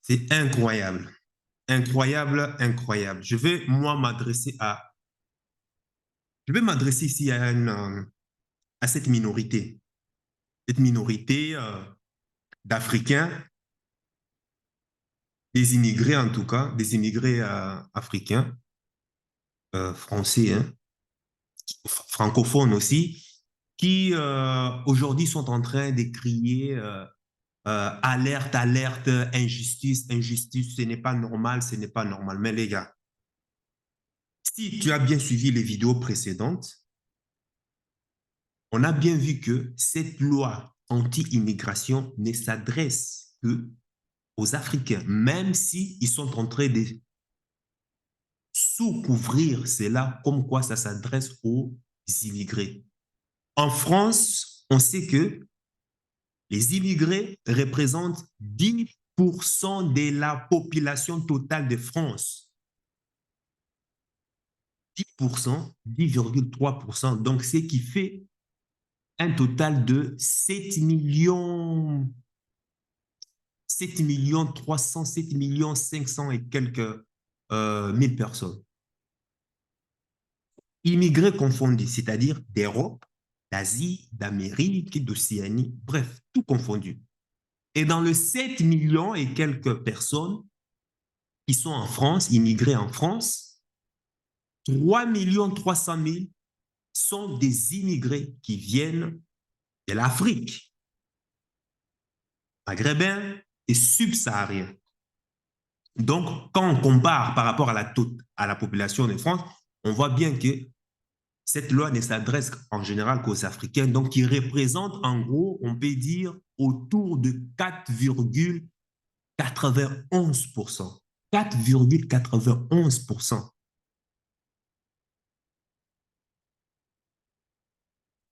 C'est incroyable. Incroyable, incroyable. Je vais m'adresser ici à cette minorité d'Africains, des immigrés en tout cas, des immigrés africains, français, hein, francophones aussi, qui aujourd'hui sont en train de crier alerte, alerte, injustice, injustice, ce n'est pas normal, ce n'est pas normal. Mais les gars, si tu as bien suivi les vidéos précédentes, on a bien vu que cette loi anti-immigration ne s'adresse que aux Africains, même s'ils sont en train de sous-couvrir cela comme quoi ça s'adresse aux immigrés. En France, on sait que les immigrés représentent 10% de la population totale de France. 10%, 10,3%. Donc, ce qui fait un total de 7 millions 300, 7 millions 500 et quelques mille personnes. Immigrés confondus, c'est-à-dire d'Europe, d'Asie, d'Amérique, d'Océanie, bref, tout confondu. Et dans les 7 millions et quelques personnes qui sont en France, immigrés en France, 3 300 000 sont des immigrés qui viennent de l'Afrique, maghrébins et subsahariens. Donc, quand on compare par rapport à la population de France, on voit bien que cette loi ne s'adresse en général qu'aux Africains, donc qui représentent en gros, on peut dire, autour de 4,91%. 4,91%.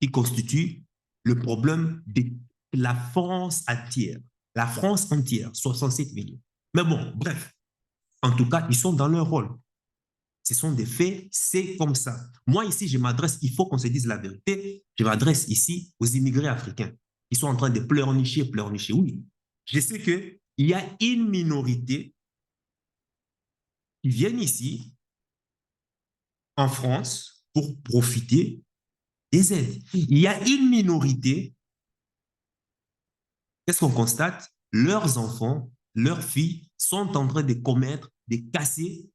Qui constitue le problème de la France entière. La France entière, 67 millions. Mais bon, bref, en tout cas, ils sont dans leur rôle. Ce sont des faits, c'est comme ça. Moi, ici, je m'adresse, il faut qu'on se dise la vérité, je m'adresse ici aux immigrés africains qui sont en train de pleurnicher, pleurnicher. Oui, je sais qu'il y a une minorité qui viennent ici, en France, pour profiter des aides. Il y a une minorité, qu'est-ce qu'on constate? Leurs enfants, leurs filles sont en train de commettre, de casser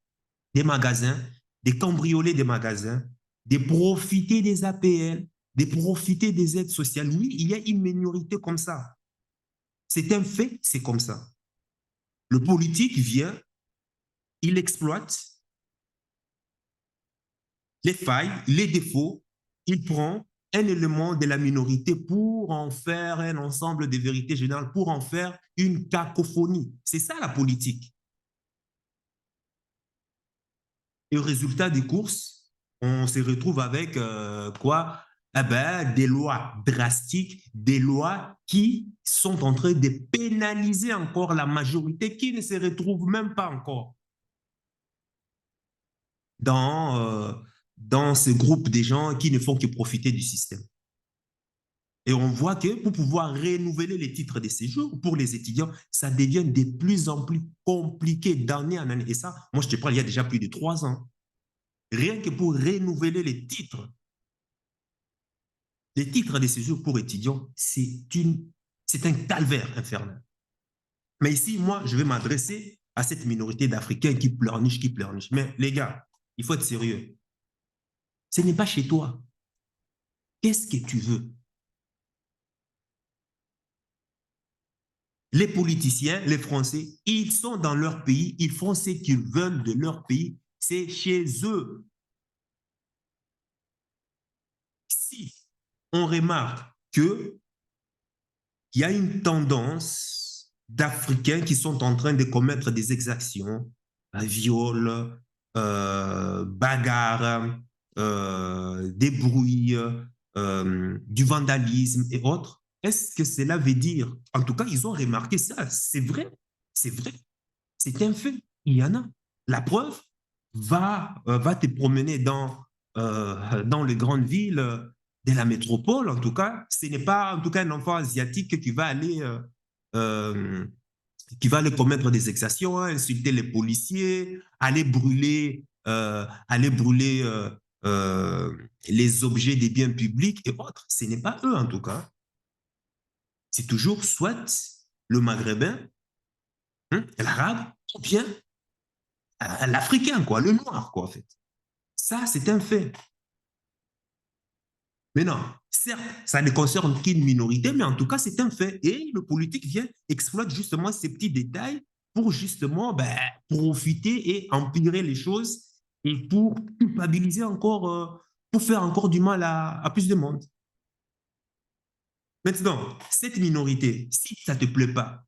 des magasins, de cambrioler des magasins, de profiter des APL, de profiter des aides sociales. Oui, il y a une minorité comme ça. C'est un fait, c'est comme ça. Le politique vient, il exploite les failles, les défauts, il prend un élément de la minorité pour en faire un ensemble de vérités générales, pour en faire une cacophonie. C'est ça la politique. Et au résultat des courses, on se retrouve avec quoi? Eh ben, des lois drastiques, des lois qui sont en train de pénaliser encore la majorité qui ne se retrouve même pas encore dans, dans ce groupe de gens qui ne font que profiter du système. Et on voit que pour pouvoir renouveler les titres de séjour pour les étudiants, ça devient de plus en plus compliqué d'année en année. Et ça, moi, je te parle, il y a déjà plus de 3 ans. Rien que pour renouveler les titres de séjour pour étudiants, c'est un calvaire infernal. Mais ici, moi, je vais m'adresser à cette minorité d'Africains qui pleurnichent, qui pleurnichent. Mais les gars, il faut être sérieux. Ce n'est pas chez toi. Qu'est-ce que tu veux? Les politiciens, les Français, ils sont dans leur pays, ils font ce qu'ils veulent de leur pays, c'est chez eux. Si on remarque qu'il y a une tendance d'Africains qui sont en train de commettre des exactions, viols, bagarres, des bruits, du vandalisme et autres, est-ce que cela veut dire, en tout cas, ils ont remarqué ça, c'est vrai, c'est un fait, il y en a. La preuve, va te promener dans les grandes villes de la métropole, en tout cas, ce n'est pas en tout cas un enfant asiatique qui va aller qui va aller commettre des exactions, hein, insulter les policiers, aller brûler, les objets des biens publics et autres. Ce n'est pas eux, en tout cas. C'est toujours soit le Maghrébin, hein, l'Arabe, ou bien l'Africain, quoi, le Noir, quoi, en fait. Ça, c'est un fait. Mais non, certes, ça ne concerne qu'une minorité, mais en tout cas, c'est un fait. Et le politique vient exploiter justement ces petits détails pour justement profiter et empirer les choses et pour culpabiliser encore, pour faire encore du mal à plus de monde. Maintenant, cette minorité, si ça ne te plaît pas,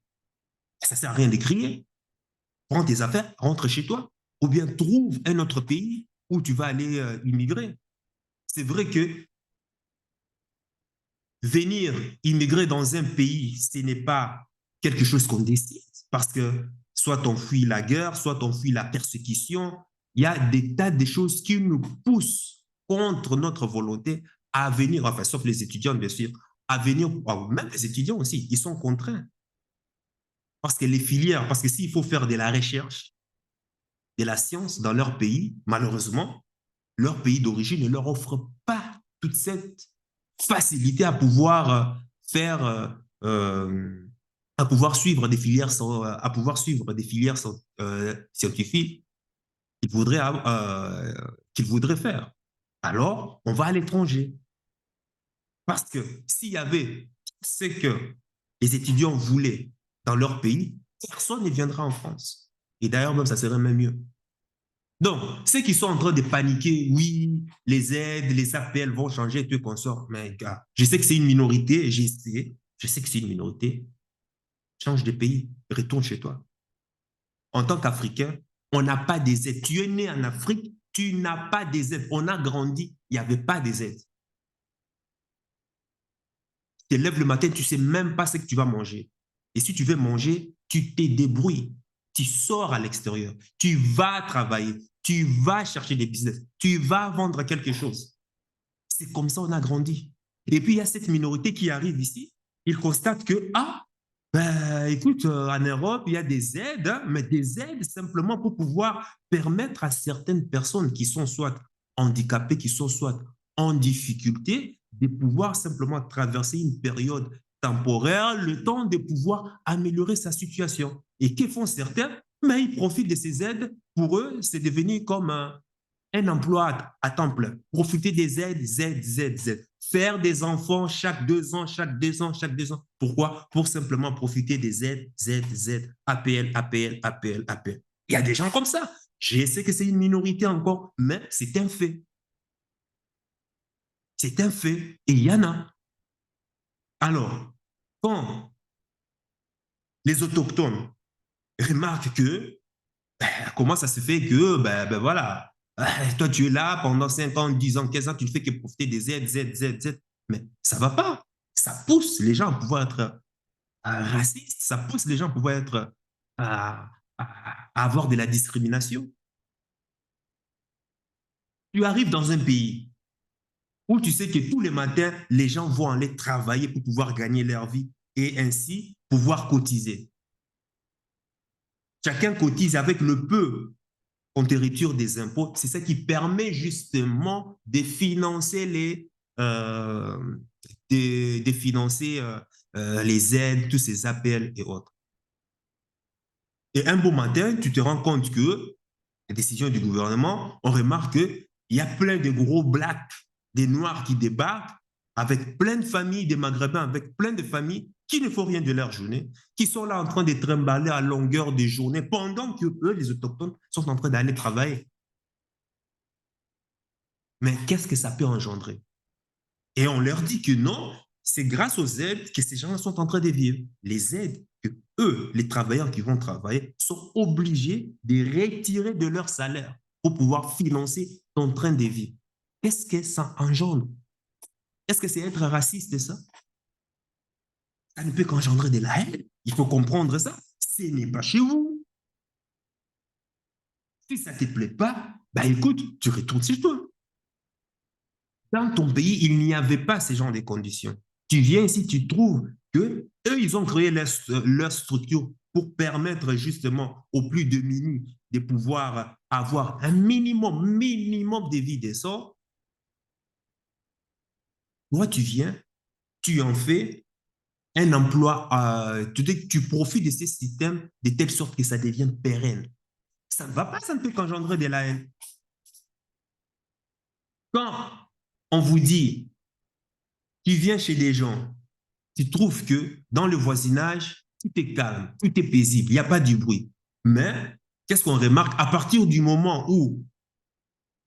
ça ne sert à rien de crier. Prends tes affaires, rentre chez toi, ou bien trouve un autre pays où tu vas aller immigrer. C'est vrai que venir immigrer dans un pays, ce n'est pas quelque chose qu'on décide, parce que soit on fuit la guerre, soit on fuit la persécution. Il y a des tas de choses qui nous poussent contre notre volonté à venir, enfin, sauf les étudiants, bien sûr, à venir, même les étudiants aussi, ils sont contraints. Parce que les filières, parce que s'il faut faire de la recherche, de la science dans leur pays, malheureusement, leur pays d'origine ne leur offre pas toute cette facilité à pouvoir faire, à pouvoir suivre des filières, à pouvoir suivre des filières scientifiques qu'ils voudraient faire. Alors, on va à l'étranger. Parce que s'il y avait ce que les étudiants voulaient dans leur pays, personne ne viendra en France. Et d'ailleurs, même, ça serait même mieux. Donc, ceux qui sont en train de paniquer, oui, les aides, les APL vont changer, tout consort. Mais gars, je sais que c'est une minorité, je sais que c'est une minorité. Change de pays, retourne chez toi. En tant qu'Africain, on n'a pas des aides. Tu es né en Afrique, tu n'as pas des aides. On a grandi, il n'y avait pas des aides. Tu te lèves le matin, tu ne sais même pas ce que tu vas manger. Et si tu veux manger, tu te débrouilles. Tu sors à l'extérieur, tu vas travailler, tu vas chercher des business, tu vas vendre quelque chose. C'est comme ça qu'on a grandi. Et puis, il y a cette minorité qui arrive ici, ils constatent que, ah, ben, écoute, en Europe, il y a des aides, hein, mais des aides simplement pour pouvoir permettre à certaines personnes qui sont soit handicapées, qui sont soit en difficulté, de pouvoir simplement traverser une période temporaire, le temps de pouvoir améliorer sa situation. Et que font certains? Mais ils profitent de ces aides. Pour eux, c'est devenu comme un emploi à temps plein. Profiter des aides, Z. Faire des enfants chaque 2 ans, chaque 2 ans, chaque 2 ans. Pourquoi? Pour simplement profiter des aides, Z, APL. Il y a des gens comme ça. Je sais que c'est une minorité encore, mais c'est un fait. C'est un fait. Et il y en a. Alors, quand les autochtones remarquent que, ben, comment ça se fait que, ben voilà, toi tu es là pendant 5 ans, 10 ans, 15 ans, tu ne fais que profiter des aides, Z. Mais ça ne va pas. Ça pousse les gens à pouvoir être racistes, ça pousse les gens à pouvoir être, à avoir de la discrimination. Tu arrives dans un pays où tu sais que tous les matins, les gens vont aller travailler pour pouvoir gagner leur vie et ainsi pouvoir cotiser. Chacun cotise avec le peu qu'on te retire des impôts. C'est ça qui permet justement de financer les aides, tous ces appels et autres. Et un beau matin, tu te rends compte que les décisions du gouvernement, on remarque qu'il y a plein de gros blacks, des noirs qui débarquent avec plein de familles, des maghrébins avec plein de familles qui ne font rien de leur journée, qui sont là en train de trimballer à longueur de journée pendant que eux, les autochtones, sont en train d'aller travailler. Mais qu'est-ce que ça peut engendrer? Et on leur dit que non, c'est grâce aux aides que ces gens sont en train de vivre. Les aides que eux, les travailleurs qui vont travailler, sont obligés de retirer de leur salaire pour pouvoir financer ton train de vie. Qu'est-ce que ça engendre? Est-ce que c'est être raciste, ça? Ça ne peut qu'engendrer de la haine. Il faut comprendre ça. Ce n'est pas chez vous. Si ça ne te plaît pas, bah écoute, tu retournes chez toi. Dans ton pays, il n'y avait pas ce genre de conditions. Tu viens ici, tu trouves que eux, ils ont créé leur structure pour permettre justement aux plus démunis de pouvoir avoir un minimum de vie décent. Toi, tu viens, tu en fais un emploi, tu profites de ces systèmes de telle sorte que ça devienne pérenne. Ça ne va pas, ça ne peut qu'engendrer de la haine. Quand on vous dit, tu viens chez des gens, tu trouves que dans le voisinage, tout est calme, tout est paisible, il n'y a pas du bruit. Mais qu'est-ce qu'on remarque? À partir du moment où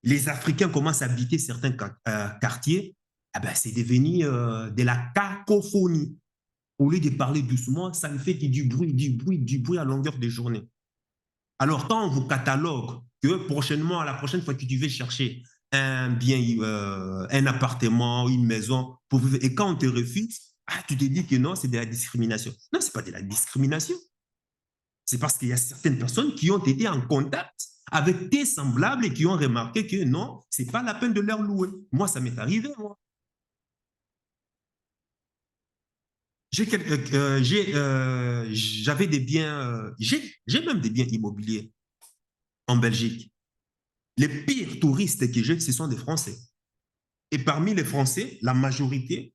les Africains commencent à habiter certains quartiers, eh ben, c'est devenu de la cacophonie. Au lieu de parler doucement, ça ne fait que du bruit à longueur de journée. Alors, quand on vous catalogue que prochainement, à la prochaine fois que tu veux chercher un bien, un appartement, une maison, pour vivre, et quand on te refuse, tu te dis que non, c'est de la discrimination. Non, ce n'est pas de la discrimination. C'est parce qu'il y a certaines personnes qui ont été en contact avec tes semblables et qui ont remarqué que non, ce n'est pas la peine de leur louer. Moi, ça m'est arrivé, moi. J'avais des biens, j'ai même des biens immobiliers en Belgique. Les pires touristes que j'ai, ce sont des Français. Et parmi les Français, la majorité,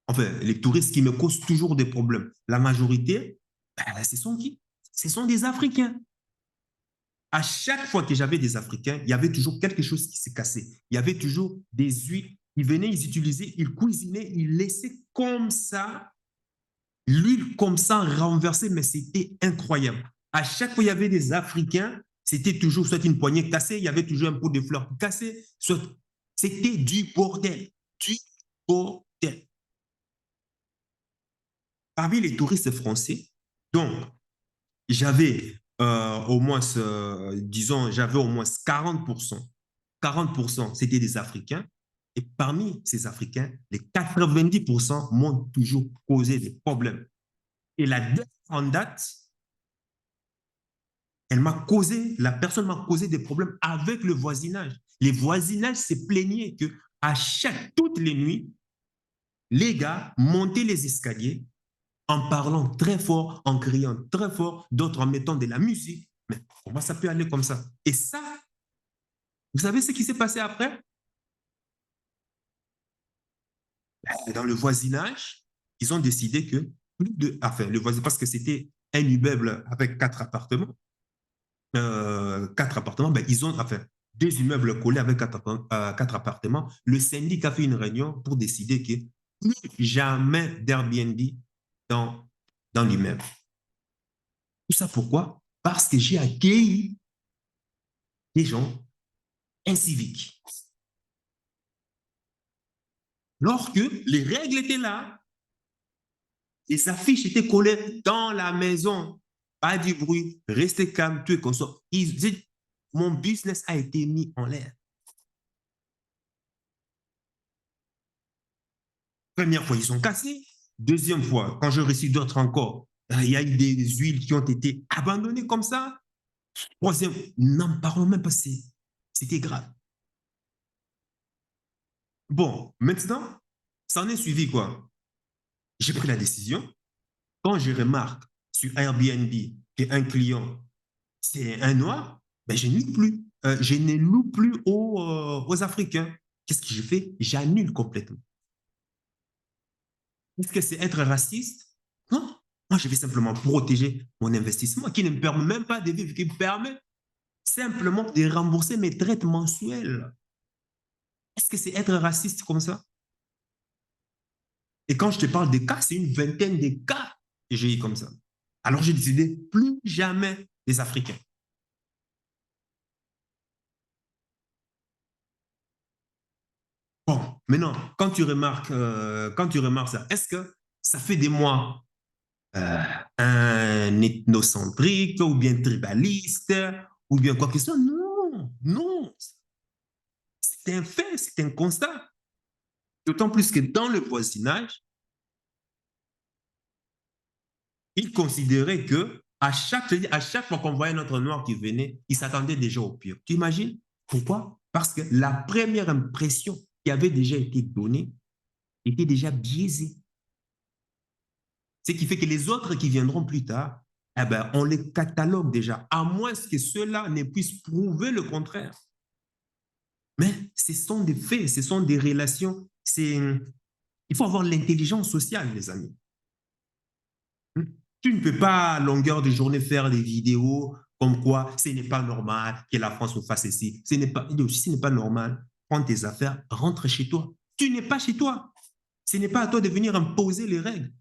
enfin, les touristes qui me causent toujours des problèmes, la majorité, ben, ce sont qui? Ce sont des Africains. À chaque fois que j'avais des Africains, il y avait toujours quelque chose qui s'est cassé. Il y avait toujours des huiles. Ils venaient, ils utilisaient, ils cuisinaient, ils laissaient comme ça, l'huile comme ça renversée, mais c'était incroyable. À chaque fois, il y avait des Africains, c'était toujours soit une poignée cassée, il y avait toujours un pot de fleurs cassé, soit c'était du bordel. Du bordel. Parmi les touristes français, donc, j'avais au moins, disons, j'avais au moins 40%. 40%, c'était des Africains. Et parmi ces Africains, les 90% m'ont toujours causé des problèmes. Et la dernière en date, la personne m'a causé des problèmes avec le voisinage. Les voisinages se plaignaient que toutes les nuits, les gars montaient les escaliers en parlant très fort, en criant très fort, d'autres en mettant de la musique. Mais comment ça peut aller comme ça? Et ça, vous savez ce qui s'est passé après? Dans le voisinage, ils ont décidé que enfin, le voisin, parce que c'était un immeuble avec quatre appartements, ben, ils ont, enfin, deux immeubles collés avec quatre appartements. Le syndic a fait une réunion pour décider que plus jamais d'Airbnb dans, dans l'immeuble. Tout ça pourquoi? Parce que j'ai accueilli des gens inciviques. Lorsque les règles étaient là, les affiches étaient collées dans la maison. Pas du bruit, restez calme, tu es consort. Mon business a été mis en l'air. Première fois, ils sont cassés. Deuxième fois, quand je reçus d'autres encore, il y a eu des huiles qui ont été abandonnées comme ça. Troisième, n'en parlons même pas, c'était grave. Bon, maintenant, ça en est suivi quoi? J'ai pris la décision. Quand je remarque sur Airbnb qu'un client, c'est un noir, ben je ne loue plus aux Africains. Qu'est-ce que je fais? J'annule complètement. Est-ce que c'est être raciste? Non. Moi, je vais simplement protéger mon investissement qui ne me permet même pas de vivre, qui me permet simplement de rembourser mes traites mensuelles. Est-ce que c'est être raciste comme ça? Et quand je te parle de cas, c'est une vingtaine de cas que j'ai eu comme ça. Alors j'ai décidé plus jamais des Africains. Bon, maintenant, quand tu remarques ça, est-ce que ça fait de moi un ethnocentrique ou bien tribaliste ou bien quoi que ce soit? Non, non. C'est un fait, c'est un constat. D'autant plus que dans le voisinage, ils considéraient que à chaque fois qu'on voyait notre noir qui venait, ils s'attendaient déjà au pire. Tu imagines? Pourquoi? Parce que la première impression qui avait déjà été donnée était déjà biaisée. Ce qui fait que les autres qui viendront plus tard, eh ben, on les catalogue déjà, à moins que ceux-là ne puissent prouver le contraire. Mais ce sont des faits, ce sont des relations. Il faut avoir l'intelligence sociale, les amis. Tu ne peux pas à longueur de journée faire des vidéos comme quoi ce n'est pas normal que la France nous fasse ceci. Ce n'est pas normal. Prends tes affaires, rentre chez toi. Tu n'es pas chez toi. Ce n'est pas à toi de venir imposer les règles.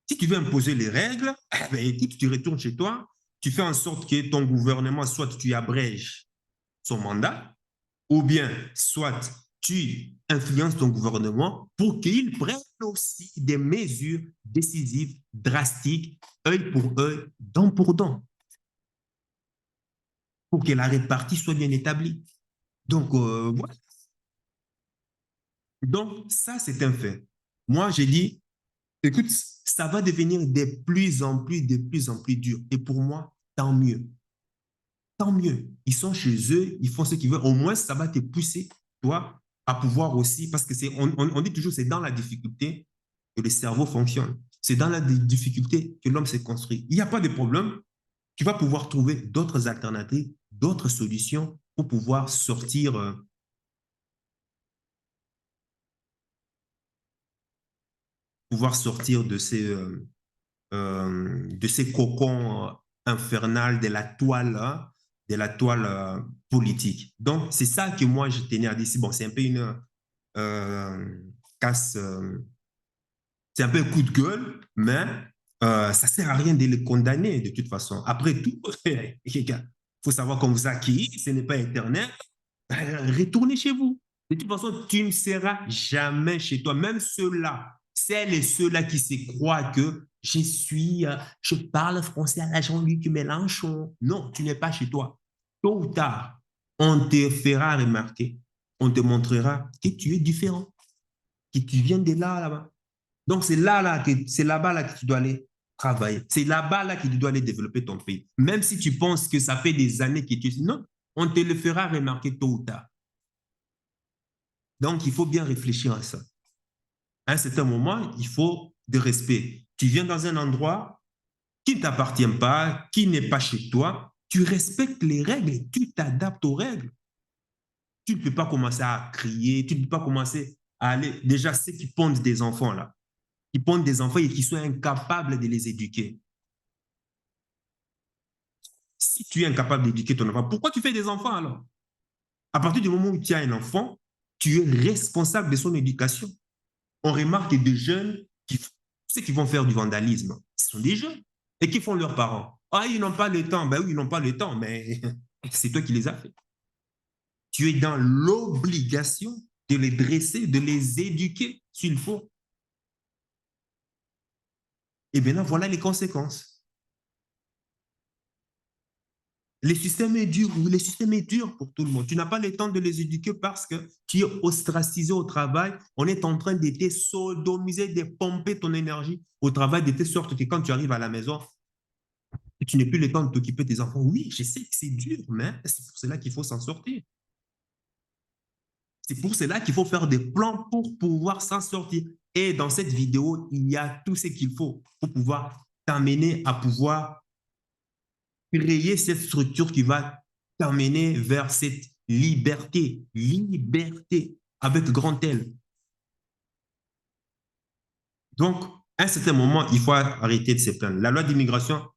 Si tu veux imposer les règles, eh ben, écoute, tu retournes chez toi, tu fais en sorte que ton gouvernement, soit tu abrèges son mandat, ou bien soit tu influences ton gouvernement pour qu'il prenne aussi des mesures décisives, drastiques, œil pour œil, dent pour dent, pour que la répartie soit bien établie. Donc, voilà. Donc, ça, c'est un fait. Moi, j'ai dit, écoute, ça va devenir de plus en plus dur. Et pour moi, tant mieux. Tant mieux. Ils sont chez eux, ils font ce qu'ils veulent. Au moins, ça va te pousser, toi, à pouvoir aussi, parce que on dit toujours, c'est dans la difficulté que le cerveau fonctionne. C'est dans la difficulté que l'homme s'est construit. Il n'y a pas de problème. Tu vas pouvoir trouver d'autres alternatives, d'autres solutions pour pouvoir sortir de ces cocons infernales de la toile politique. Donc, c'est ça que moi, je tenais à dire. Bon, c'est un peu une euh, casse, c'est un peu un coup de gueule, mais ça ne sert à rien de les condamner de toute façon. Après tout, il faut savoir qu'on vous a acquis, ce n'est pas Internet. Retournez chez vous. De toute façon, tu ne seras jamais chez toi. Même ceux-là, celles et ceux-là qui se croient que je parle français à la Jean-Luc Mélenchon. Non, tu n'es pas chez toi. Tôt ou tard, on te fera remarquer, on te montrera que tu es différent, que tu viens de là, là-bas. Donc, c'est là-bas là que tu dois aller travailler. C'est là-bas là que tu dois aller développer ton pays. Même si tu penses que ça fait des années que tu... Non, on te le fera remarquer tôt ou tard. Donc, il faut bien réfléchir à ça. À un certain moment, il faut de respect. Tu viens dans un endroit qui ne t'appartient pas, qui n'est pas chez toi, tu respectes les règles et tu t'adaptes aux règles. Tu ne peux pas commencer à crier, tu ne peux pas commencer à aller... Déjà, ceux qui pondent des enfants, là, qui pondent des enfants et qui sont incapables de les éduquer. Si tu es incapable d'éduquer ton enfant, pourquoi tu fais des enfants alors? À partir du moment où tu as un enfant, tu es responsable de son éducation. On remarque des jeunes ceux qui vont faire du vandalisme, ce sont des jeunes et qui font leurs parents. Ah, ils n'ont pas le temps. Ben oui, ils n'ont pas le temps, mais c'est toi qui les as fait. Tu es dans l'obligation de les dresser, de les éduquer s'il faut. Et bien là, voilà les conséquences. Le système est dur, le système est dur pour tout le monde. Tu n'as pas le temps de les éduquer parce que tu es ostracisé au travail. On est en train de te sodomiser, de pomper ton énergie au travail de telle sorte que quand tu arrives à la maison, tu n'as plus le temps de t'occuper de tes enfants. Oui, je sais que c'est dur, mais c'est pour cela qu'il faut s'en sortir. C'est pour cela qu'il faut faire des plans pour pouvoir s'en sortir. Et dans cette vidéo, il y a tout ce qu'il faut pour pouvoir t'amener à pouvoir créer cette structure qui va t'amener vers cette liberté, liberté avec grand L. Donc, à un certain moment, il faut arrêter de se plaindre. La loi d'immigration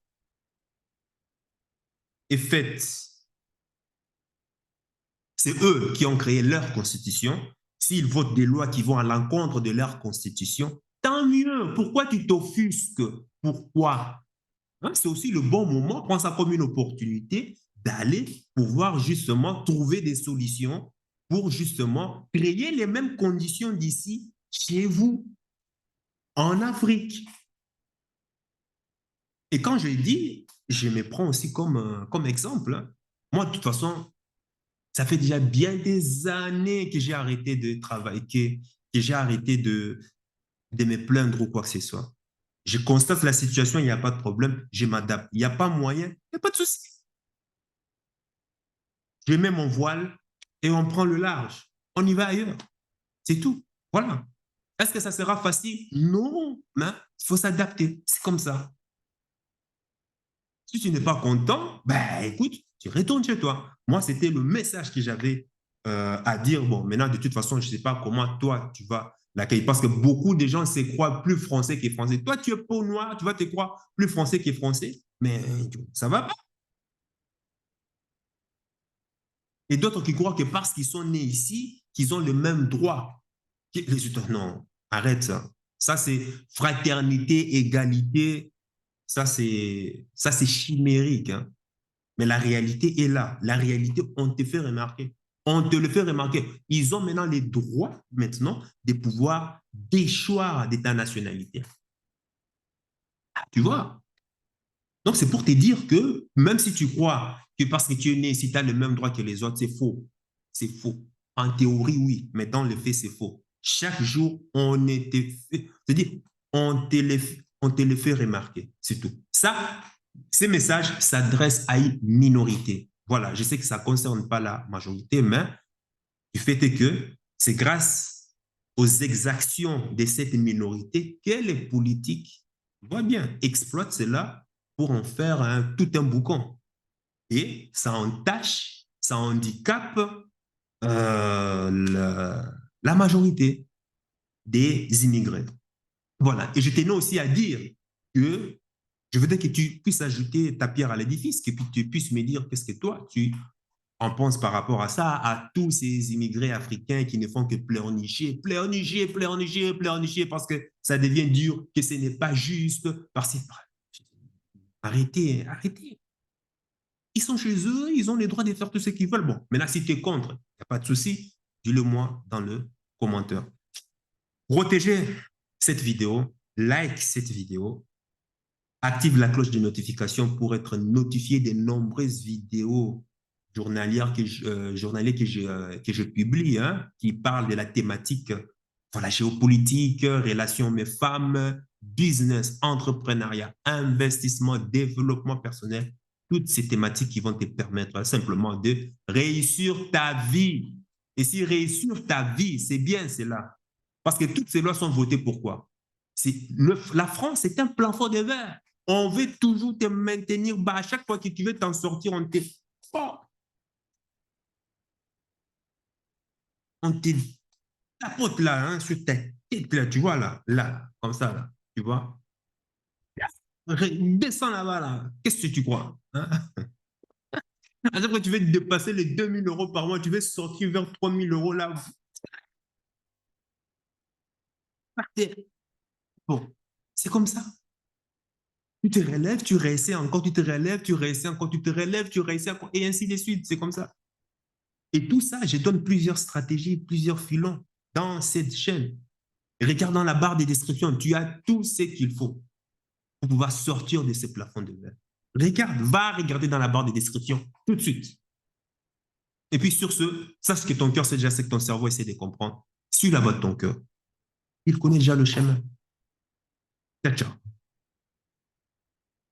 est faite. C'est eux qui ont créé leur constitution. S'ils votent des lois qui vont à l'encontre de leur constitution, tant mieux. Pourquoi tu t'offusques? Pourquoi? Hein, c'est aussi le bon moment, prends ça comme une opportunité d'aller pouvoir justement trouver des solutions pour justement créer les mêmes conditions d'ici chez vous, en Afrique. Et quand je dis, je me prends aussi comme exemple. Hein. Moi, de toute façon, ça fait déjà bien des années que j'ai arrêté de travailler, que j'ai arrêté de me plaindre ou quoi que ce soit. Je constate la situation, il n'y a pas de problème, je m'adapte. Il n'y a pas moyen, il n'y a pas de souci. Je mets mon voile et on prend le large. On y va ailleurs. C'est tout. Voilà. Est-ce que ça sera facile? Non. Hein? Il faut s'adapter. C'est comme ça. Si tu n'es pas content, ben écoute, tu retournes chez toi. Moi, c'était le message que j'avais à dire. Bon, maintenant, de toute façon, je ne sais pas comment toi, tu vas l'accueillir. Parce que beaucoup de gens se croient plus français que français. Toi, tu es peau noire, tu vas te croire plus français que français. Mais ça va pas. Et d'autres qui croient que parce qu'ils sont nés ici, qu'ils ont le même droit. Les autres, non, arrête ça. Ça, c'est fraternité, égalité. Ça, c'est chimérique, hein. Mais la réalité est là. La réalité, on te fait remarquer. On te le fait remarquer. Ils ont maintenant les droits, maintenant, de pouvoir déchoir de ta nationalité. Tu vois? Donc, c'est pour te dire que même si tu crois que parce que tu es né ici, tu as le même droit que les autres, c'est faux. C'est faux. En théorie, oui, mais dans le fait, c'est faux. Chaque jour, on était fait, c'est-à-dire, on te le fait remarquer, c'est tout. Ça, ces messages s'adressent à une minorité. Voilà, je sais que ça ne concerne pas la majorité, mais le fait est que c'est grâce aux exactions de cette minorité que les politiques, voient bien, exploitent cela pour en faire tout un boucan. Et ça entache, ça handicape la majorité des immigrés. Voilà. Et je tenais aussi à dire que je voudrais que tu puisses ajouter ta pierre à l'édifice, que tu puisses me dire qu'est-ce que toi, tu en penses par rapport à ça, à tous ces immigrés africains qui ne font que pleurnicher, pleurnicher, pleurnicher, pleurnicher, parce que ça devient dur, que ce n'est pas juste. Parce que... Arrêtez, arrêtez. Ils sont chez eux, ils ont le droit de faire tout ce qu'ils veulent. Bon, maintenant, si tu es contre, il n'y a pas de souci, dis-le moi dans le commentaire. Protégez cette vidéo, like cette vidéo, active la cloche de notification pour être notifié des nombreuses vidéos journalières que je publie, hein, qui parlent de la thématique, voilà, géopolitique, relations hommes-femmes, business, entrepreneuriat, investissement, développement personnel, toutes ces thématiques qui vont te permettre simplement de réussir ta vie. Et si réussir ta vie, c'est bien cela. Parce que toutes ces lois sont votées pourquoi? La France est un plafond de verre. On veut toujours te maintenir bas. À chaque fois que tu veux t'en sortir, on te tapote là, hein, sur ta tête, là, tu vois, là, comme ça, là, tu vois. Descends là-bas, là. Qu'est-ce que tu crois, hein? À chaque fois que tu veux dépasser les 2000 euros par mois, tu veux sortir vers 3000 euros là. Bon, c'est comme ça. Tu te relèves, tu réessais encore, tu te relèves, tu réessais encore, tu te relèves, tu réessais encore, et ainsi de suite. C'est comme ça. Et tout ça, je donne plusieurs stratégies, plusieurs filons dans cette chaîne. Et regarde dans la barre de description, tu as tout ce qu'il faut pour pouvoir sortir de ces plafonds de verre. Regarde, va regarder dans la barre de description tout de suite. Et puis sur ce, sache que ton cœur sait déjà ce que ton cerveau essaie de comprendre. Suis la voie de ton cœur. Il connaît déjà le chemin. Ciao, ciao.